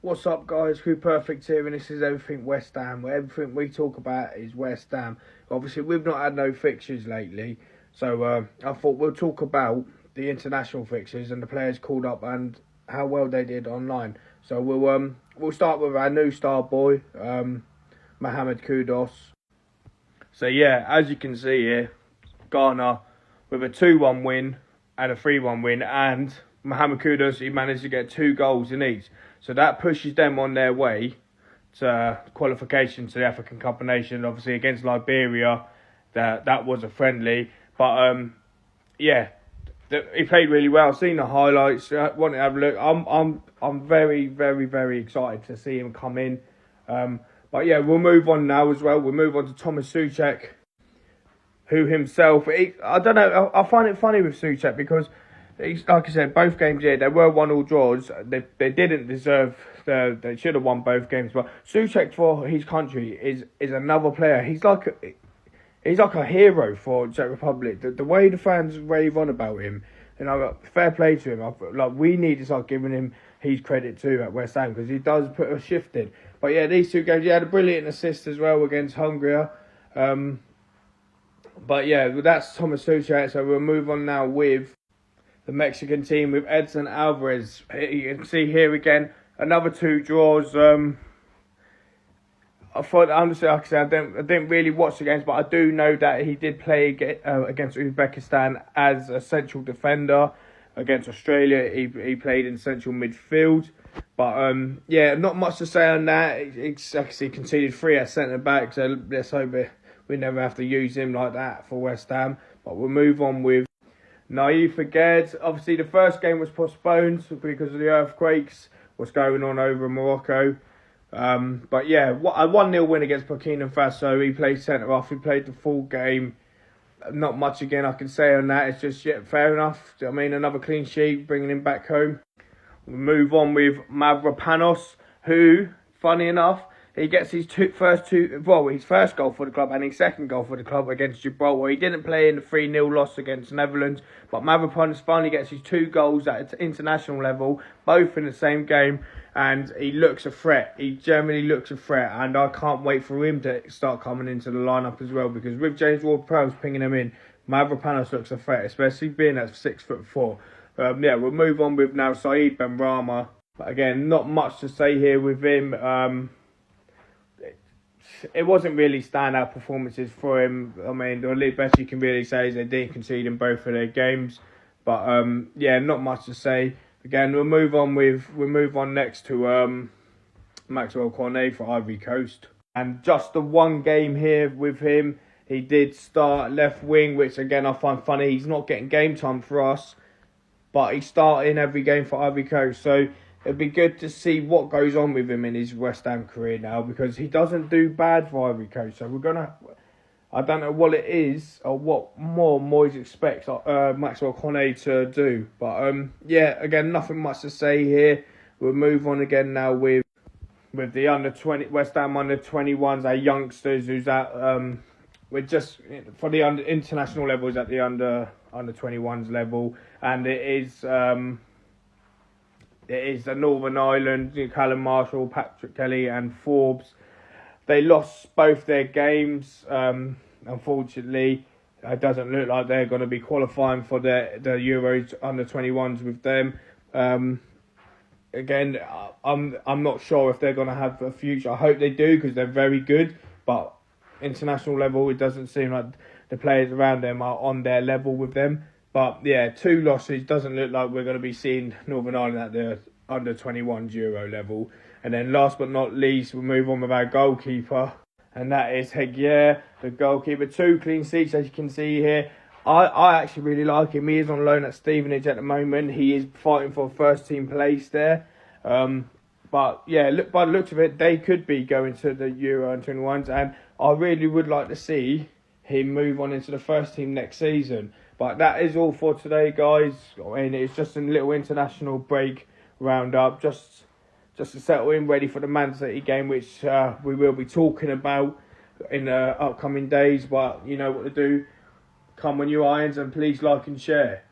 What's up, guys? Crew Perfect here, and this is Everything West Ham, where everything we talk about is West Ham. Obviously, we've not had no fixtures lately, so I thought we'll talk about the international fixtures and the players called up and how well they did online. So we'll start with our new star boy, Mohamed Kudus. So yeah, as you can see here, Ghana with a 2-1 win and a 3-1 win, and Mohamed Kudus, he managed to get 2 goals in each. So that pushes them on their way to qualification to the African Cup of Nations. Obviously against Liberia, that was a friendly. But he played really well. I've seen the highlights. Want to have a look. I'm very, very, very excited to see him come in. But yeah, we'll move on now as well. We'll move on to Thomas Souček, who himself, I don't know. I find it funny with Souček because, like I said, both games here, they were 1-1 draws. They didn't deserve, they should have won both games. But Souček for his country is another player. He's like a hero for Czech Republic. The way the fans rave on about him, fair play to him. We need to start giving him his credit too at West Ham because he does put a shift in. But yeah, these 2 games, he had a brilliant assist as well against Hungary. But yeah, that's Thomas Souček. So we'll move on now with the Mexican team with Edson Alvarez. You can see here again, another 2 draws. I thought, honestly, like I said, I didn't really watch the games, but I do know that he did play against Uzbekistan as a central defender. Against Australia, he played in central midfield. But yeah, not much to say on that. He's actually conceded 3 at centre back, so let's hope we never have to use him like that for West Ham. But we'll move on with Naive Figueres. Obviously, the first game was postponed because of the earthquakes, what's going on over in Morocco. But yeah, a 1-0 win against Burkina Faso. He played centre-off. He played the full game. Not much again I can say on that. It's just, yeah, fair enough. I mean, another clean sheet, bringing him back home. We'll move on with Mavropanos, who, funny enough, he gets his first goal for the club and his second goal for the club against Gibraltar. He didn't play in the 3-0 loss against Netherlands, but Mavropanos finally gets his 2 goals at international level, both in the same game, and he looks a threat. He generally looks a threat, and I can't wait for him to start coming into the lineup as well, because with James Ward-Prowse pinging him in, Mavropanos looks a threat, especially being at 6'4". Yeah, we'll move on with now Saeed Benrahma. But again, not much to say here with him. It wasn't really standout performances for him. I mean, the best you can really say is they didn't concede in both of their games. But yeah, not much to say. Again, we'll move on next to Maxwell Cornet for Ivory Coast. And just the 1 game here with him, he did start left wing, which again I find funny. He's not getting game time for us, but he's starting every game for Ivory Coast. So it'd be good to see what goes on with him in his West Ham career now, because he doesn't do bad for Ivory Coast. So I don't know what it is or what more Moyes expects Maxwell Cornet to do. But yeah, again, nothing much to say here. We'll move on again now with the under-20 West Ham under-21s, our youngsters, who's at we're just for the international levels at the under-21s level, and it is the Northern Ireland, Callum Marshall, Patrick Kelly and Forbes. They lost both their games. Unfortunately, it doesn't look like they're going to be qualifying for the Euros under-21s with them. Again, I'm not sure if they're going to have a future. I hope they do, because they're very good. But international level, it doesn't seem like the players around them are on their level with them. But yeah, 2 losses. Doesn't look like we're going to be seeing Northern Ireland at the under-21s Euro level. And then last but not least, we'll move on with our goalkeeper. And that is Hegier, the goalkeeper. 2 clean sheets, as you can see here. I actually really like him. He is on loan at Stevenage at the moment. He is fighting for first team place there. But yeah, by the looks of it, they could be going to the Euro under-21s. And I really would like to see him move on into the first team next season. But that is all for today, guys. I mean, it's just a little international break roundup, just to settle in, ready for the Man City game, which we will be talking about in the upcoming days. But you know what to do. Come on, you irons, and please like and share.